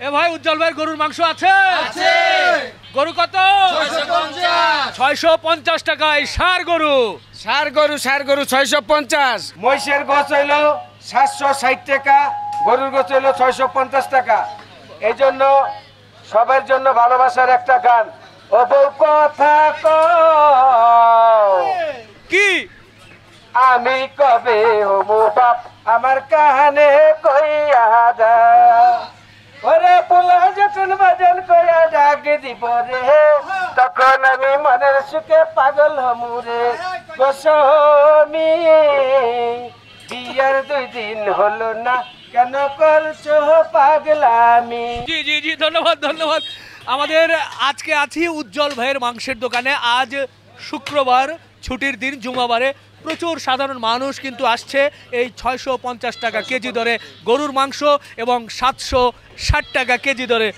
এ ভাই উজ্জ্বল ভাইয়ের গরুর মাংস আছে? আছে। গরু কত? 650 টাকায় ষাঁড় গরু। ষাঁড় গরু 650। মহিষের গোছ হইল 760 টাকা, গরুর গোছ হইল 650 টাকা। এই জন্য সবার জন্য ভালোবাসার একটা গান। ও বউ কথা কও, কি আমি কবে হবো বাপ, আমার কানে কইয়া দা। ওরে পোলা যখন বাজান কইয়া ডাক দিব রে, তখন আমি মনের সুখে পাগল হমু রে। গোস্বামী বিয়ার 2 দিন হলো না, কেন করছো পাগলামি? জি জি জি, ধন্যবাদ ধন্যবাদ। আমাদের আজকে আছি উজ্জ্বল ভাইয়ের মাংসের দোকানে। আজ শুক্রবার, ছুটির দিন, জুমাবারে প্রচুর সাধারণ মানুষ কিন্তু আসছে এই 650 টাকা কেজি দরে গরুর মাংস এবং 760 টাকা কেজি দরে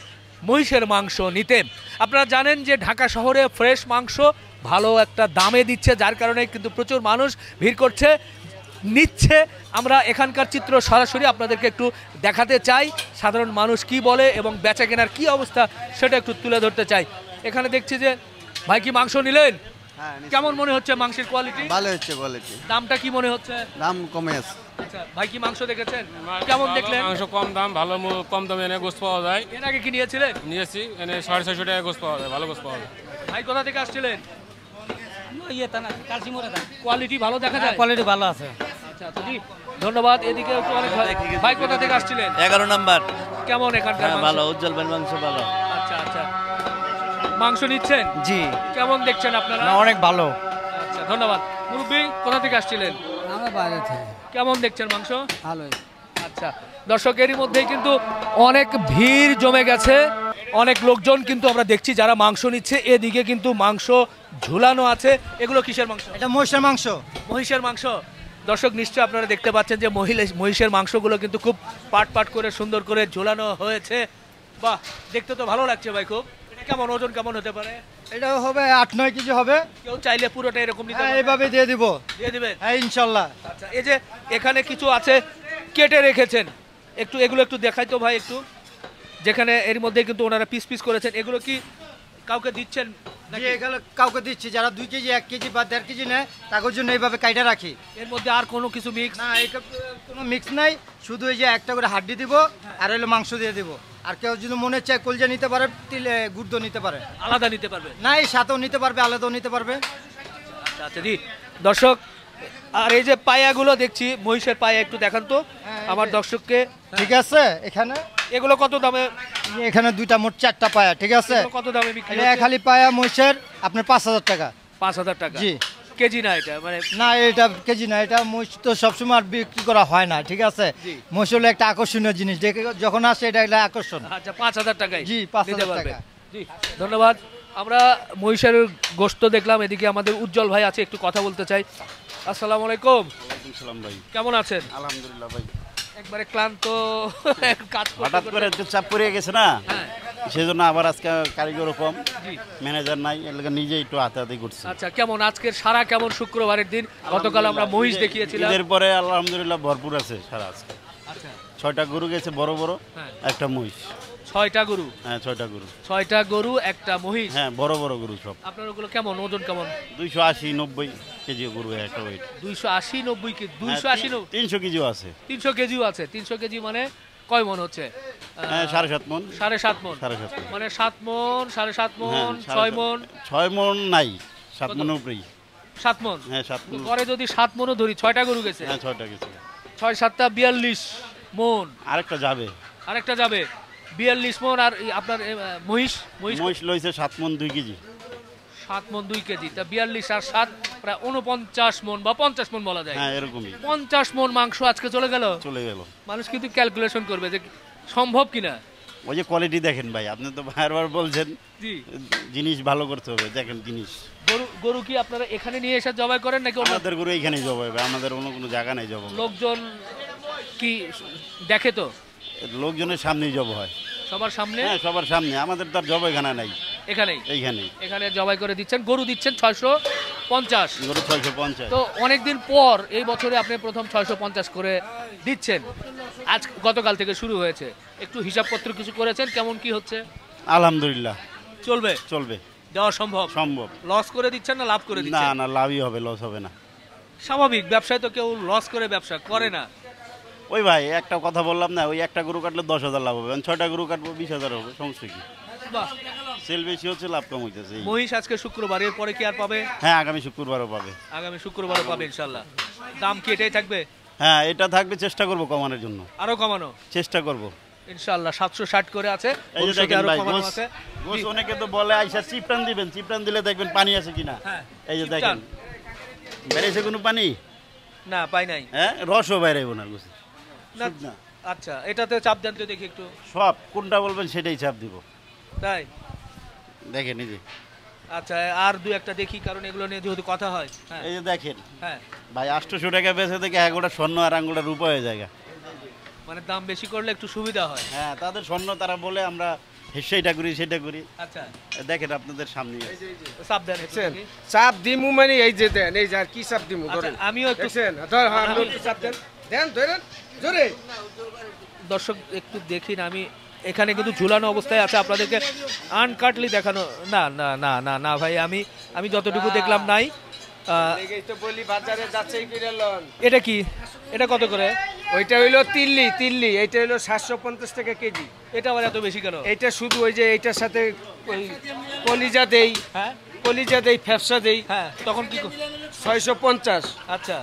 মহিষের মাংস নিতে। আপনারা জানেন যে ঢাকা শহরে ফ্রেশ মাংস ভালো একটা দামে দিচ্ছে, যার কারণে কিন্তু প্রচুর মানুষ ভিড় করছে, নিচ্ছে। আমরা এখানকার চিত্র সরাসরি আপনাদেরকে একটু দেখাতে চাই, সাধারণ মানুষ কি বলে এবং বেচা কেনার কি অবস্থা সেটা একটু তুলে ধরতে চাই। এখানে দেখছি যে ভাই কি মাংস নিলেন? কেমন মনে হচ্ছে মাংসের কোয়ালিটি? ভালো হচ্ছে কোয়ালিটি। দামটা কি মনে হচ্ছে? দাম কমে আছে। আচ্ছা ভাই কি মাংস দেখেছেন? কেমন দেখলেন? মাংস কম দাম, ভালো কম দামে এনে গোস্ত পাওয়া যায়। এর আগে কি নিয়েছিলেন? নিয়েছি, এনে 650 টাকা গোস্ত পাওয়া যায়, ভালো গোস্ত পাওয়া যায়। ভাই কোথা থেকে আসছিলেন? কোয়ালিটি ভালো দেখা যায়? কোয়ালিটি ভালো আছে। আচ্ছা আচ্ছা জি, ধন্যবাদ। এদিকে একটু অনেক ভাই কোথা থেকে আসছিলেন? 11 নাম্বার। কেমন এখানকার মাংস? ভালো, উজ্জ্বল ভাই মাংস ভালো। আচ্ছা আচ্ছা, মাংস নিচ্ছেন? জি। কেমন দেখছেন আপনারা? অনেক ভালো। আচ্ছা ধন্যবাদ। মুরব্বি কোথা থেকে আসছিলেন? আমরা বাইরে থেকে। কেমন দেখছেন মাংস? ভালোই। আচ্ছা দর্শকেরই মধ্যেই কিন্তু অনেক ভিড় জমে গেছে, অনেক লোকজন কিন্তু আমরা দেখছি যারা মাংস নিচ্ছে। এদিকে কিন্তু মাংস ঝুলানো আছে। এগুলো কিসের মাংস? এটা মহিষের মাংস। মহিষের মাংস। দর্শক নিশ্চয়ই আপনারা দেখতে পাচ্ছেন যে মহিষের মাংসগুলো কিন্তু খুব পাট পাট করে সুন্দর করে ঝুলানো হয়েছে। বাহ, দেখতে তো ভালো লাগছে ভাই খুব। এটা কেমন ওজন কেমন হতে পারে? এটা হবে 8-9 কেজি হবে। কেউ চাইলে পুরোটা এরকম নিতে পারবে? এইভাবে দিয়ে দিব। দিয়ে দিবেন? হ্যাঁ ইনশাল্লাহ। আচ্ছা, এই যে এখানে কিছু আছে কেটে রেখেছেন, এগুলো একটু দেখাই তো ভাই একটু। যেখানে এর মধ্যে কিন্তু ওনারা পিস পিস করেছেন, এগুলো কি কাউকে দিচ্ছেন নাকি? এগুলো কাউকে দিচ্ছি, যারা 2 কেজি 1 কেজি বা 1.5 কেজি নেয় তাদের জন্য এইভাবে কাইটা রাখি। এর মধ্যে আর কোনো কিছু মিক্স না, কোনো মিক্স নাই, শুধু এই যে একটা করে হাড্ডি দিব আর হলো মাংস দিয়ে দিব। আর কেউ যদি মনে চায় কলজা নিতে পারে, তিলে গুড় নিতে পারে, আলাদা নিতে পারবে? না এই সাথেও নিতে পারবে, আলাদাও নিতে পারবে। আচ্ছা আচ্ছা জি দর্শক, আর এই যে পায়াগুলো দেখছি, মহিষের পায়া একটু দেখান তো আমার দর্শককে। ঠিক আছে, এখানে এগুলো কত দামে? এখানে দুইটা মোট 4টা পায়া। ঠিক আছে, কত দামে বিক্রি এটা হচ্ছে? খালি পায়া মহিষের আপনার 5000 টাকা। 5000 টাকা? জি। কেজি না এটা মানে? না এটা কেজি না, এটা মহিষ তো সবসময় আর বিক্রি করা হয় না। ঠিক আছে, মহিষ হলো একটা আকর্ষণীয় জিনিস, দেখে যখন আসে এটা একটা আকর্ষণ। আচ্ছা 5000 টাকায়? জি 5000 টাকা। জি ধন্যবাদ। আমরা মহিষের গোশত দেখলাম, এদিকে আমাদের উজ্জ্বল ভাই আছে, একটু কথা বলতে চাই। আসসালামু আলাইকুম। ওয়ালাইকুম সালাম ভাই। কেমন আছেন? আলহামদুলিল্লাহ ভাই। একবারে ক্লান্ত কাজ করতে হঠাৎ করে একটু চাপ পড়ে গেছে না, হ্যাঁ। সেজন্য আবার আজকে কারিগরও কম, জি। ম্যানেজার নাই, এর লাগি নিজে একটু হাতে করছি। আচ্ছা কেমন আজকের সারা, কেমন শুক্রবারের দিন? গতকাল আমরা মহিষ দেখিয়েছিলাম। এর পরে আলহামদুলিল্লাহ ভরপুর আছে সারা আজকে। আচ্ছা 6টা গরু গেছে বড় বড়, হ্যাঁ। একটা মহিষ। 6টা গরু? হ্যাঁ 6টা গরু। 6টা গরু একটা মহিষ? হ্যাঁ বড় বড় গরু সব। আপনার ওগুলো কেমন ওজন কেমন? 280-90 কেজি গরু একটা ওয়েট। 280-90 কেজি? 280 300 কেজিও আছে। 300 কেজিও আছে? 300 কেজি মানে কয় মন হচ্ছে? হ্যাঁ 7.5 মন। 7.5 মন? 7.5 মন। মানে 7 মন, 7.5 মন, হ্যাঁ, 6 মন? 6 মন নাই, 7 মনের উপরেই। 7 মন? হ্যাঁ 7 মন। পরে যদি 7 মনও ধরি, 6টা গরু গেছে? হ্যাঁ 6টা গেছে। 6-7টা 42 মন। আরেকটা যাবে। আরেকটা যাবে 42 মন। আর আপনার মহিষ? মহিষ লইছে 7 মন 2 কেজি। 7 মন 2 কেজি, তা 42 আর 7 প্রায় 49 মন বা 50 মন বলা যায়। হ্যাঁ এরকমই। 50 মন মাংস আজকে চলে গেল। চলে গেল। মানুষ কিন্তু ক্যালকুলেশন করবে যে সম্ভব কিনা। ওই যে কোয়ালিটি দেখেন ভাই, আপনি তো বারবার বলছেন জি, জিনিস ভালো করতে হবে, দেখেন জিনিস। গরু কি আপনারা এখানে নিয়ে এসে জবাই করেন নাকি আমাদের গরু এইখানেই জবাই হবে, আমাদের অন্য কোনো জায়গা নাই জবাই। লোকজন কি দেখে? তো লোকজনের সামনেই জব হয়, সবার সামনে? হ্যাঁ সবার সামনে। আমাদের তো আর জবাইখানা নাই, এখানেই এইখানেই। এখানে জবাই করে দিচ্ছেন। গরু দিচ্ছেন 50। গরু 650। তো অনেকদিন পর এই বছরে আপনি প্রথম 650 করে দিচ্ছেন, আজ গতকাল থেকে শুরু হয়েছে, একটু হিসাবপত্র কিছু করেছেন কেমন কি হচ্ছে? আলহামদুলিল্লাহ চলবে, চলবে, দেওয়া সম্ভব? সম্ভব। লস করে দিচ্ছেন না লাভ করে না দিচ্ছেন? না, লাভই হবে, লস হবে না। স্বাভাবিক, ব্যবসায় তো কেউ লস করে ব্যবসা করে না। ওই ভাই একটা কথা বললাম না, ওই একটা গরু কাটলে 10,000 লাভ হবে, 6টা গরু কাটবো 20,000 হবে, সমস্যা কি? বাহ। সেল বেশি হচ্ছে, লাভ কম হইতেছে। মহিষ আজকে শুক্রবার, এর পরে কি আর পাবে? হ্যাঁ, আগামী শুক্রবারও পাবে। আগামী শুক্রবারও পাবে ইনশাল্লাহ। দাম কি এটাই থাকবে? হ্যাঁ, এটা থাকবে, চেষ্টা করব কমানোর জন্য, আরো কমানো চেষ্টা করব। ইনশাল্লাহ 760 করে আছে, এই যে ভবিষ্যতে দেখেন আরো ভাই, কমানো গোস আছে। গোস অনেকে তো বলে আইসা চিপটান দিবেন, চিপটান দিলে দেখবেন পানি আছে কিনা। হ্যাঁ, এই যে চিপটান। দেখেন বেড়েছে কোনো পানি? না, পাই নাই। হ্যাঁ, রসও বাইরেব না গোসে না, না। আচ্ছা, এটাতে চাপ দেন তো দেখি একটু। সব কোনটা বলবেন সেটাই চাপ দিব, তাই? দেখেন এই যে। আচ্ছা, আর দু একটা দেখি, কারণ এগুলো নিয়ে যেহেতু কথা হয়। হ্যাঁ এই যে দেখেন হ্যাঁ, ভাই, 800 টাকা বেচে থেকে এগোটা স্বর্ণ আর আঙ্গুটা রূপা হয়ে যায়। মানে দাম বেশি করলে একটু সুবিধা হয়। হ্যাঁ, তাদের স্বর্ণ, তারা বলে আমরা সেইটা করি সেটা করি। আচ্ছা, দেখেন আপনাদের সামনে চাপ দেন একটু দেখছেন দেখি। চাপ দিমু মানে এই যে দেন, এই যে আর কি চাপ দিমু আচ্ছা, ধরেন, আমিও একটু দেখছেন ধর, হ্যাঁ আপনি একটু চাপ দেন, দেন ধরেন জোরে। দর্শক একটু দেখি না, আমি এখানে কিন্তু ঝুলানো অবস্থায় আছে, আপনাদেরকে আনকাটলি দেখানো। না না না না না ভাই, আমি যতটুকু দেখলাম নাই। এই তো বলি বাজারে যাচাই করে লন। এটা কি, এটা কত করে? ওইটা হইলো তিল্লি, এইটা হইলো 750 টাকা কেজি। এটা আবার এত বেশি কেন? এইটা শুধু ওই যে এইটার সাথে ওই কলিজা দেই, হ্যাঁ কলিজা দেই, ফ্যাপসা দেই, হ্যাঁ, তখন কি 650। আচ্ছা,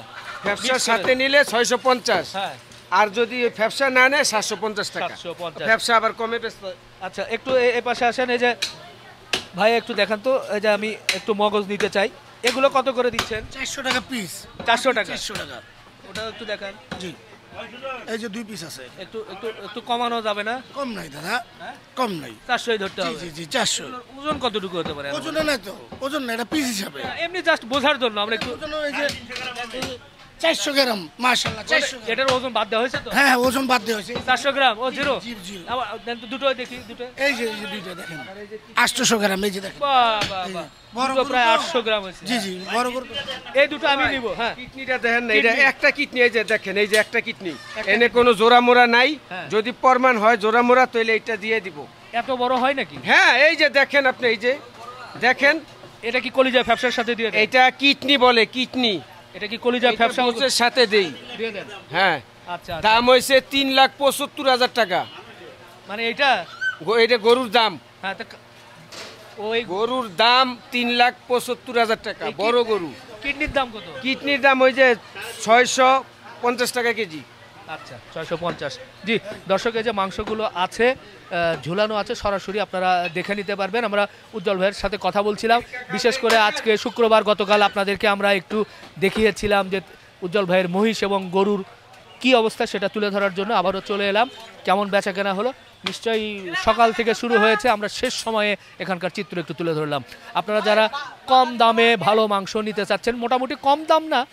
ফ্যাপসার Mix করে। সাথে নিলে 650, হ্যাঁ, আর যদি ফ্যাপসা না নেয় 750 টাকা। 750। ফ্যাপসা আবার কমে বেচতে। আচ্ছা, একটু এ পাশে আসেন। এই যে ভাই একটু দেখান তো, এই যে আমি একটু মগজ নিতে চাই, এগুলো কত করে দিচ্ছেন? 400 টাকা পিস। 400 টাকা। 400 টাকা। ওটা একটু দেখান, জি। এই যে 2 পিস আছে। একটু একটু একটু কমানো যাবে না? কম নাই দাদা। কম নাই। 400ই ধরতে জি হবে। জি জি 400। ওজন কতটুকু হতে পারে? ওজনে নাই তো। ওজন না, এটা পিস হিসাবে। এমনি জাস্ট বোঝার জন্য আমরা একটু। ওজন এই যে 400 গ্রাম, মাশাআল্লাহ 400 গ্রাম। এটার ওজন বাদ দেওয়া হয়েছে তো? হ্যাঁ, ওজন বাদ দেওয়া হয়েছে। 400 গ্রাম, ও জিরো। জি জি। আবার দেন তো, দুটো দেখি, দুটো। এই যে দুইটা দেখেন। 800 গ্রাম, এই যে দেখেন। বাহ বাহ বাহ, বড় দুটো গরু প্রায় তো। 800 গ্রাম হয়েছে। জি জি, বড় গরু। এই দুটো আমি নিব। হ্যাঁ, কিডনিটা দেখেন না, এটা কিডনি। একটা কিডনি, এই যে দেখেন, এই যে একটা কিডনি, এনে কোনো জোড়া মোড়া নাই। হ্যাঁ। যদি প্রমাণ হয় জোড়া মোড়া, তাহলে এটা দিয়ে দিব। এত বড় হয় নাকি? হ্যাঁ, এই যে দেখেন আপনি, এই যে দেখেন, এটা কি কলিজা ফ্যাপসার সাথে দিয়ে দেন? এটা কিডনি বলে, কিডনি। এটা কি কলিজা ফ্যাপসা ফ্যাপসার সাথে দেই। দিয়ে দেন? হ্যাঁ, আচ্ছা, আচ্ছা। দাম হয়েছে 3,75,000 টাকা। মানে এটা, এটা গরুর দাম, হ্যাঁ, ওই গরুর দাম 3,75,000 টাকা, এই কি- বড় গরু। কিডনির দাম কত? কিডনির দাম ওই যে 650 টাকা কেজি। আচ্ছা, 650। জি দর্শক, এই যে মাংসগুলো আছে, ঝুলানো আছে, সরাসরি আপনারা দেখে নিতে পারবেন। আমরা উজ্জ্বল ভাইয়ের সাথে কথা বলছিলাম, বিশেষ করে আজকে শুক্রবার, গতকাল আপনাদেরকে আমরা একটু দেখিয়েছিলাম যে উজ্জ্বল ভাইয়ের মহিষ এবং গরুর কি অবস্থা, সেটা তুলে ধরার জন্য আবারও চলে এলাম। কেমন বেচা কেনা হলো, নিশ্চয়ই সকাল থেকে শুরু হয়েছে, আমরা শেষ সময়ে এখানকার চিত্র একটু তুলে ধরলাম। আপনারা যারা কম দামে ভালো মাংস নিতে চাচ্ছেন, মোটামুটি কম দাম না,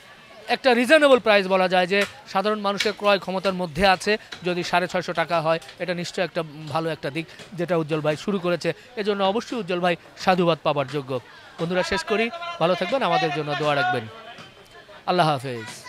একটা রিজনেবল প্রাইস বলা যায়, যে সাধারণ মানুষের ক্রয় ক্ষমতার মধ্যে আছে, যদি 650 টাকা হয়, এটা নিশ্চয়ই একটা ভালো একটা দিক, যেটা উজ্জ্বল ভাই শুরু করেছে। এজন্য অবশ্যই উজ্জ্বল ভাই সাধুবাদ পাবার যোগ্য। বন্ধুরা, শেষ করি, ভালো থাকবেন, আমাদের জন্য দোয়া রাখবেন। আল্লাহ হাফেজ।